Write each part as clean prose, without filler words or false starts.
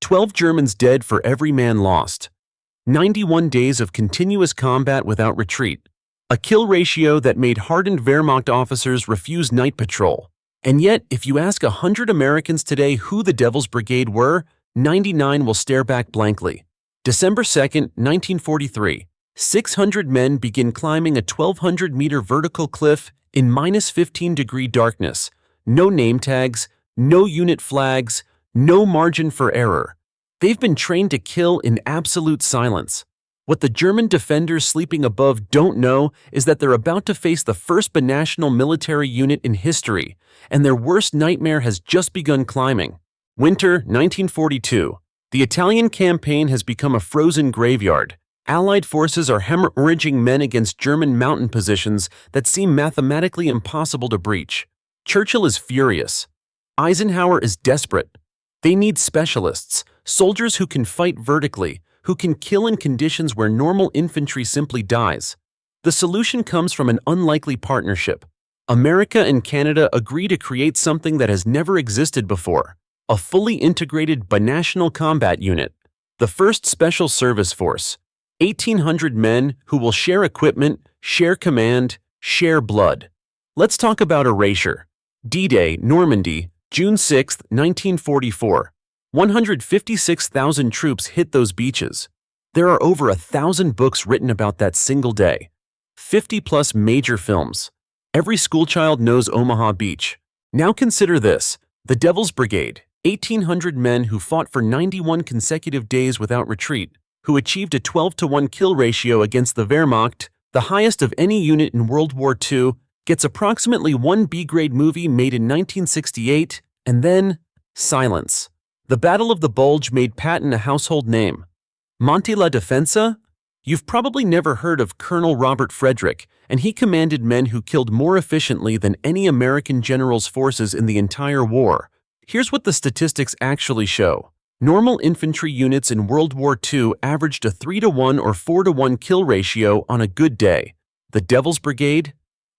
12 Germans dead for every man lost. 91 days of continuous combat without retreat. A kill ratio that made hardened Wehrmacht officers refuse night patrol. And yet, if you ask 100 Americans today who the Devil's Brigade were, 99 will stare back blankly. December 2nd, 1943. 600 men begin climbing a 1,200-meter vertical cliff in -15-degree darkness. No name tags, no unit flags, no margin for error. They've been trained to kill in absolute silence. What the German defenders sleeping above don't know is that they're about to face the first binational military unit in history, and their worst nightmare has just begun climbing. Winter 1942. The Italian campaign has become a frozen graveyard. Allied forces are hemorrhaging men against German mountain positions that seem mathematically impossible to breach. Churchill is furious. Eisenhower is desperate. They need specialists, soldiers who can fight vertically, who can kill in conditions where normal infantry simply dies. The solution comes from an unlikely partnership. America and Canada agree to create something that has never existed before, a fully integrated binational combat unit, the first Special Service Force. 1,800 men who will share equipment, share command, share blood. Let's talk about erasure. D-Day, Normandy, June 6, 1944. 156,000 troops hit those beaches. There are over 1,000 books written about that single day. 50-plus major films. Every schoolchild knows Omaha Beach. Now consider this. The Devil's Brigade, 1,800 men who fought for 91 consecutive days without retreat, who achieved a 12-to-1 kill ratio against the Wehrmacht, the highest of any unit in World War II, gets approximately one B-grade movie made in 1968, and then silence. The Battle of the Bulge made Patton a household name. Monte la Defensa? You've probably never heard of Colonel Robert Frederick, and he commanded men who killed more efficiently than any American general's forces in the entire war. Here's what the statistics actually show. Normal infantry units in World War II averaged a 3-to-1 or 4-to-1 kill ratio on a good day. The Devil's Brigade?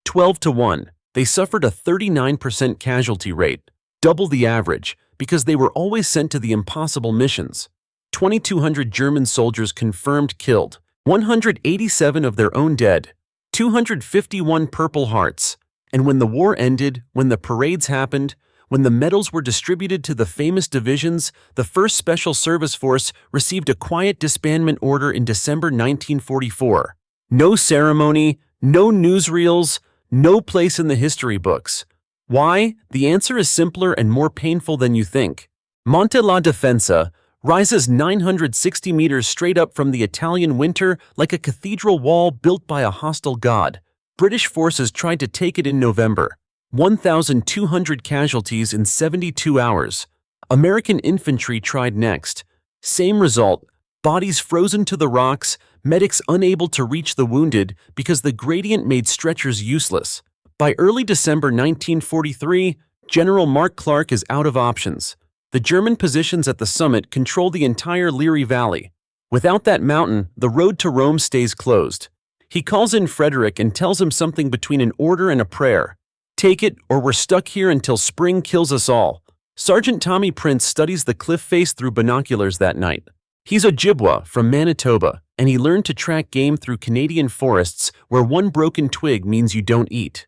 12-to-1. They suffered a 39% casualty rate, double the average, because they were always sent to the impossible missions. 2,200 German soldiers confirmed killed, 187 of their own dead, 251 Purple Hearts. And when the war ended, when the parades happened, when the medals were distributed to the famous divisions, the 1st Special Service Force received a quiet disbandment order in December 1944. No ceremony, no newsreels, no place in the history books. Why? The answer is simpler and more painful than you think. Monte la Defensa rises 960 meters straight up from the Italian winter like a cathedral wall built by a hostile god. British forces tried to take it in November. 1,200 casualties in 72 hours. American infantry tried next. Same result, bodies frozen to the rocks, medics unable to reach the wounded because the gradient made stretchers useless. By early December 1943, General Mark Clark is out of options. The German positions at the summit control the entire Leary Valley. Without that mountain, the road to Rome stays closed. He calls in Frederick and tells him something between an order and a prayer. Take it, or we're stuck here until spring kills us all. Sergeant Tommy Prince studies the cliff face through binoculars that night. He's Ojibwa from Manitoba, and he learned to track game through Canadian forests where one broken twig means you don't eat.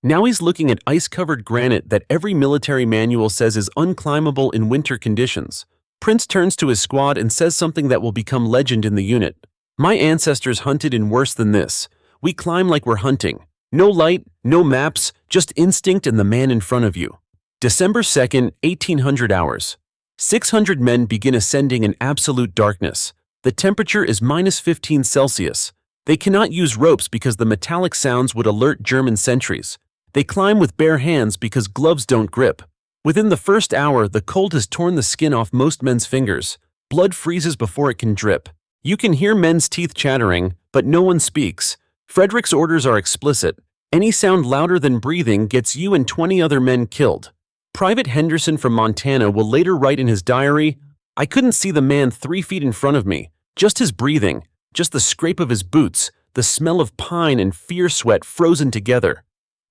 Now he's looking at ice-covered granite that every military manual says is unclimbable in winter conditions. Prince turns to his squad and says something that will become legend in the unit. My ancestors hunted in worse than this. We climb like we're hunting. No light, no maps, just instinct and the man in front of you. December 2nd, 1800 hours. 600 men begin ascending in absolute darkness. The temperature is -15 Celsius. They cannot use ropes because the metallic sounds would alert German sentries. They climb with bare hands because gloves don't grip. Within the first hour, the cold has torn the skin off most men's fingers. Blood freezes before it can drip. You can hear men's teeth chattering, but no one speaks. Frederick's orders are explicit. Any sound louder than breathing gets you and 20 other men killed. Private Henderson from Montana will later write in his diary, I couldn't see the man 3 feet in front of me. Just his breathing, just the scrape of his boots, the smell of pine and fear sweat frozen together.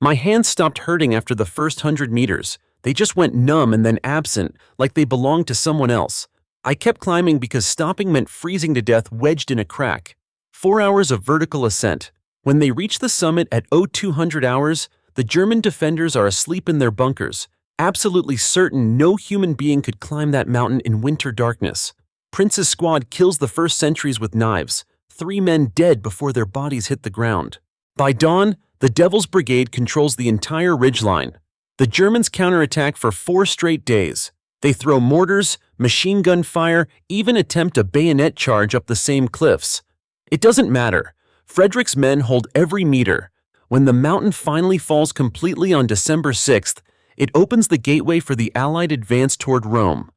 My hands stopped hurting after the first 100 meters. They just went numb and then absent, like they belonged to someone else. I kept climbing because stopping meant freezing to death wedged in a crack. 4 hours of vertical ascent. When they reach the summit at 0200 hours, the German defenders are asleep in their bunkers, absolutely certain no human being could climb that mountain in winter darkness. Prince's squad kills the first sentries with knives, 3 men dead before their bodies hit the ground. By dawn, the Devil's Brigade controls the entire ridgeline. The Germans counterattack for 4 straight days. They throw mortars, machine gun fire, even attempt a bayonet charge up the same cliffs. It doesn't matter. Frederick's men hold every meter. When the mountain finally falls completely on December 6th, it opens the gateway for the Allied advance toward Rome.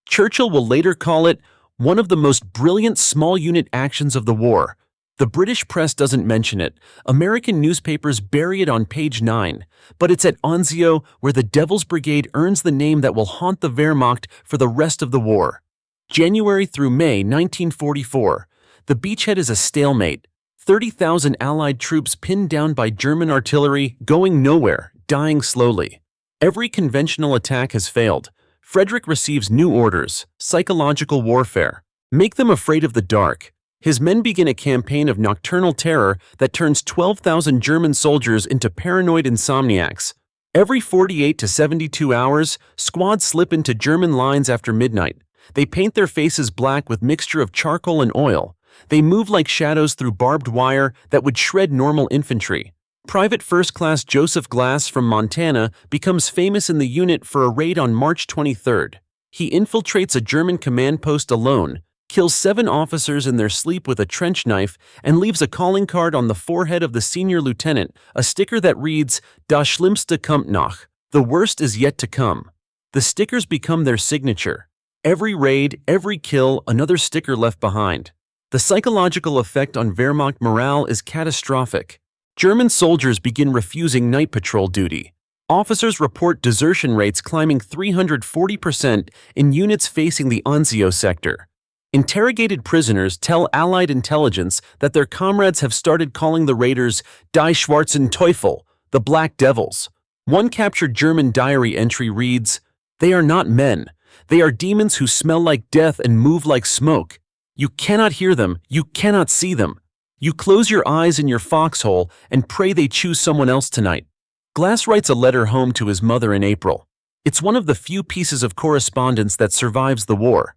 Churchill will later call it one of the most brilliant small unit actions of the war. The British press doesn't mention it. American newspapers bury it on page 9. But it's at Anzio where the Devil's Brigade earns the name that will haunt the Wehrmacht for the rest of the war. January through May 1944. The beachhead is a stalemate. 30,000 Allied troops pinned down by German artillery, going nowhere, dying slowly. Every conventional attack has failed. Frederick receives new orders: psychological warfare. Make them afraid of the dark. His men begin a campaign of nocturnal terror that turns 12,000 German soldiers into paranoid insomniacs. Every 48 to 72 hours, squads slip into German lines after midnight. They paint their faces black with mixture of charcoal and oil. They move like shadows through barbed wire that would shred normal infantry. Private First Class Joseph Glass from Montana becomes famous in the unit for a raid on March 23rd. He infiltrates a German command post alone, kills 7 officers in their sleep with a trench knife, and leaves a calling card on the forehead of the senior lieutenant, a sticker that reads, "Das Schlimmste kommt noch," the worst is yet to come. The stickers become their signature. Every raid, every kill, another sticker left behind. The psychological effect on Wehrmacht morale is catastrophic. German soldiers begin refusing night patrol duty. Officers report desertion rates climbing 340% in units facing the Anzio sector. Interrogated prisoners tell Allied intelligence that their comrades have started calling the raiders Die Schwarzen Teufel, the Black Devils. One captured German diary entry reads, "They are not men. They are demons who smell like death and move like smoke. You cannot hear them. You cannot see them. You close your eyes in your foxhole and pray they choose someone else tonight." Glass writes a letter home to his mother in April. It's one of the few pieces of correspondence that survives the war.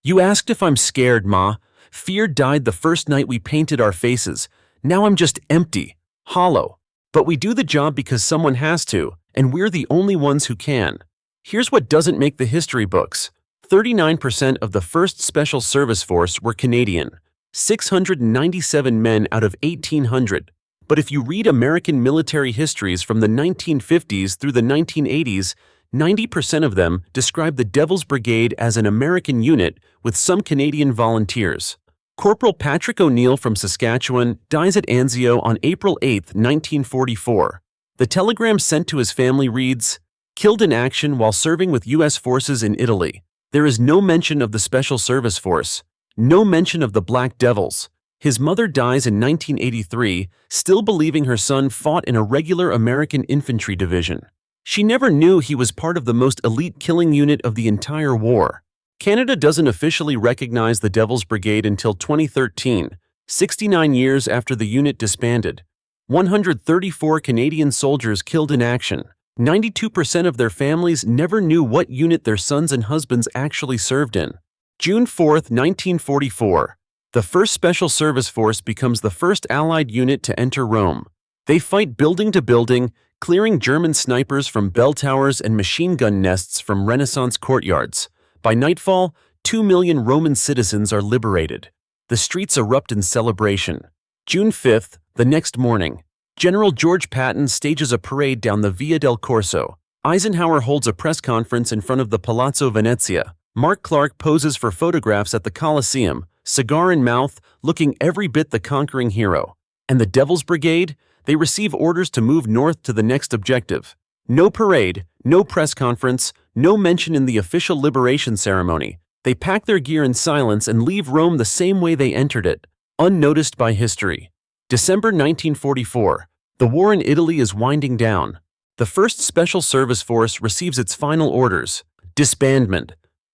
"You asked if I'm scared, Ma. Fear died the first night we painted our faces. Now I'm just empty, hollow. But we do the job because someone has to, and we're the only ones who can." Here's what doesn't make the history books. 39% of the 1st Special Service Force were Canadian. 697 men out of 1,800. But if you read American military histories from the 1950s through the 1980s, 90% of them describe the Devil's Brigade as an American unit with some Canadian volunteers. Corporal Patrick O'Neill from Saskatchewan dies at Anzio on April 8, 1944. The telegram sent to his family reads, "Killed in action while serving with U.S. forces in Italy." There is no mention of the Special Service Force. No mention of the Black Devils. His mother dies in 1983, still believing her son fought in a regular American infantry division. She never knew he was part of the most elite killing unit of the entire war. Canada doesn't officially recognize the Devil's Brigade until 2013, 69 years after the unit disbanded. 134 Canadian soldiers killed in action. 92% of their families never knew what unit their sons and husbands actually served in. June 4, 1944. The 1st Special Service Force becomes the first Allied unit to enter Rome. They fight building to building, clearing German snipers from bell towers and machine gun nests from Renaissance courtyards. By nightfall, 2 million Roman citizens are liberated. The streets erupt in celebration. June 5th, the next morning, General George Patton stages a parade down the Via del Corso. Eisenhower holds a press conference in front of the Palazzo Venezia. Mark Clark poses for photographs at the Colosseum, cigar in mouth, looking every bit the conquering hero. And the Devil's Brigade? They receive orders to move north to the next objective. No parade, no press conference, no mention in the official liberation ceremony. They pack their gear in silence and leave Rome the same way they entered it, unnoticed by history. December 1944. The war in Italy is winding down. The 1st Special Service Force receives its final orders: disbandment.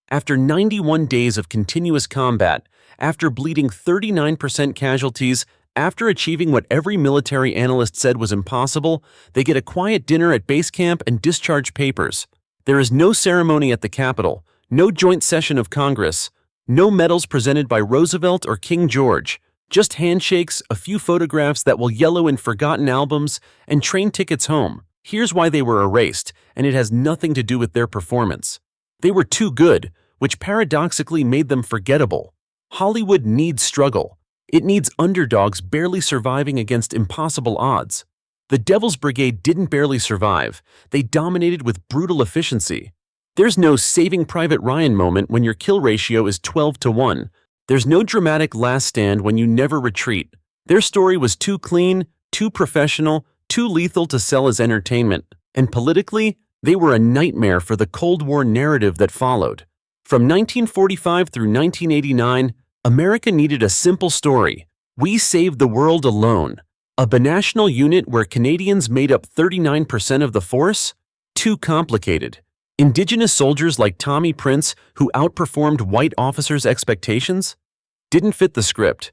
After 91 days of continuous combat, after bleeding 39% casualties, after achieving what every military analyst said was impossible, they get a quiet dinner at base camp and discharge papers. There is no ceremony at the Capitol, no joint session of Congress, no medals presented by Roosevelt or King George, just handshakes, a few photographs that will yellow in forgotten albums, and train tickets home. Here's why they were erased, and it has nothing to do with their performance. They were too good, which paradoxically made them forgettable. Hollywood needs struggle. It needs underdogs barely surviving against impossible odds. The Devil's Brigade didn't barely survive. They dominated with brutal efficiency. There's no Saving Private Ryan moment when your kill ratio is 12-1. There's no dramatic last stand when you never retreat. Their story was too clean, too professional, too lethal to sell as entertainment. And politically, they were a nightmare for the Cold War narrative that followed. From 1945 through 1989, America needed a simple story. We saved the world alone. A binational unit where Canadians made up 39% of the force? Too complicated. Indigenous soldiers like Tommy Prince, who outperformed white officers' expectations? Didn't fit the script.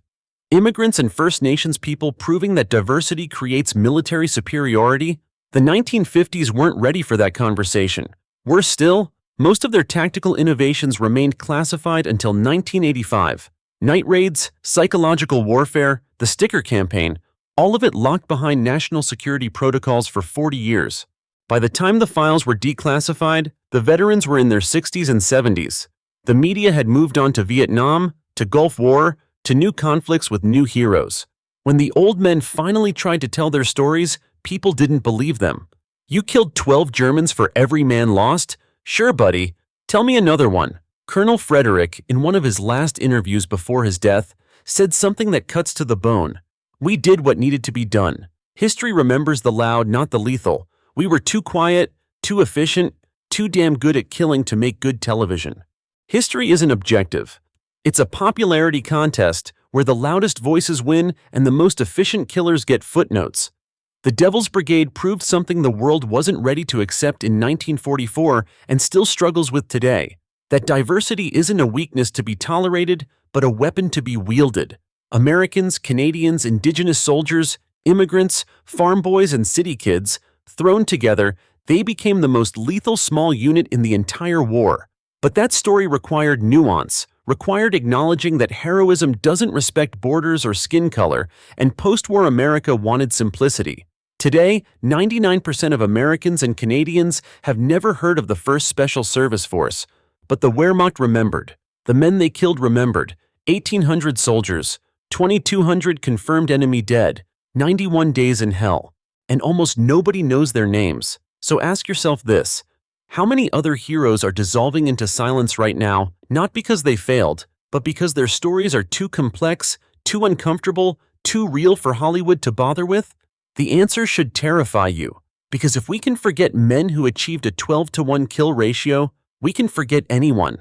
Immigrants and First Nations people proving that diversity creates military superiority? The 1950s weren't ready for that conversation. Worse still, most of their tactical innovations remained classified until 1985. Night raids, psychological warfare, the sticker campaign, all of it locked behind national security protocols for 40 years. By the time the files were declassified, the veterans were in their 60s and 70s. The media had moved on to Vietnam, to Gulf War, to new conflicts with new heroes. When the old men finally tried to tell their stories, people didn't believe them. You killed 12 Germans for every man lost? Sure, buddy. Tell me another one. Colonel Frederick, in one of his last interviews before his death, said something that cuts to the bone. We did what needed to be done. History remembers the loud, not the lethal. We were too quiet, too efficient, too damn good at killing to make good television. History isn't objective. It's a popularity contest where the loudest voices win and the most efficient killers get footnotes. The Devil's Brigade proved something the world wasn't ready to accept in 1944 and still struggles with today. That diversity isn't a weakness to be tolerated, but a weapon to be wielded. Americans, Canadians, Indigenous soldiers, immigrants, farm boys, and city kids, thrown together, they became the most lethal small unit in the entire war. But that story required nuance, required acknowledging that heroism doesn't respect borders or skin color, and post-war America wanted simplicity. Today, 99% of Americans and Canadians have never heard of the 1st Special Service Force, but the Wehrmacht remembered. The men they killed remembered. 1,800 soldiers, 2,200 confirmed enemy dead, 91 days in hell. And almost nobody knows their names. So ask yourself this: how many other heroes are dissolving into silence right now, not because they failed, but because their stories are too complex, too uncomfortable, too real for Hollywood to bother with? The answer should terrify you, because if we can forget men who achieved a 12-1 kill ratio, we can forget anyone.